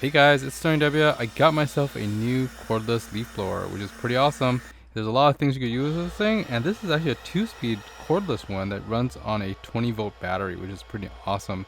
Hey guys, it's SterlingW. I got myself a new cordless leaf blower, which is pretty awesome. There's a lot of things you could use with this thing, and this is actually a 2-speed cordless one that runs on a 20-volt battery, which is pretty awesome.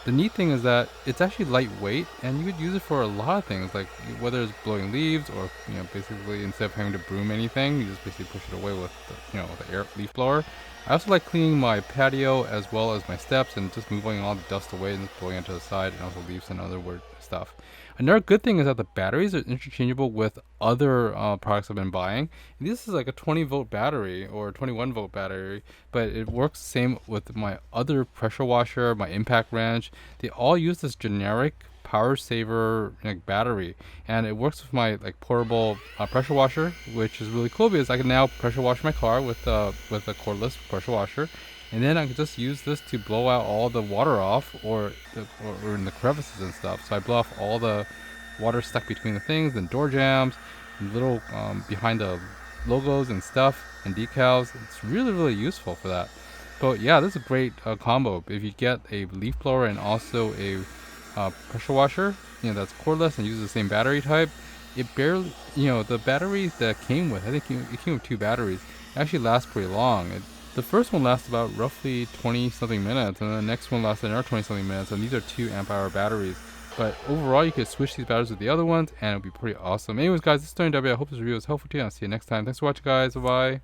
The neat thing is that it's actually lightweight, and you could use it for a lot of things, like whether it's blowing leaves or basically instead of having to broom anything, you just basically push it away with the air leaf blower. I also like cleaning my patio as well as my steps and just moving all the dust away and just blowing it to the side, and also leaves and other weird stuff. Another good thing is that the batteries are interchangeable with other products I've been buying. And this is like a 20-volt battery or 21-volt battery, but it works the same with my other pressure washer, my impact wrench. They all use this generic power saver battery, and it works with my portable pressure washer, which is really cool because I can now pressure wash my car with a cordless pressure washer, and then I can just use this to blow out all the water off, or in the crevices and stuff. So I blow off all the water stuck between the things and door jambs, and little behind the logos and stuff and decals. It's really useful for that. But yeah, this is a great combo. If you get a leaf blower and also a pressure washer, that's cordless and uses the same battery type, it barely, the batteries that came with, I think it came with 2 batteries, actually lasts pretty long. The first one lasts about roughly 20 something minutes, and the next one lasts another 20 something minutes, and these are 2 amp hour batteries. But overall, you could switch these batteries with the other ones, and it would be pretty awesome. Anyways, guys, this is SterlingW. I hope this review was helpful to you, and I'll see you next time. Thanks for watching, guys. Bye bye.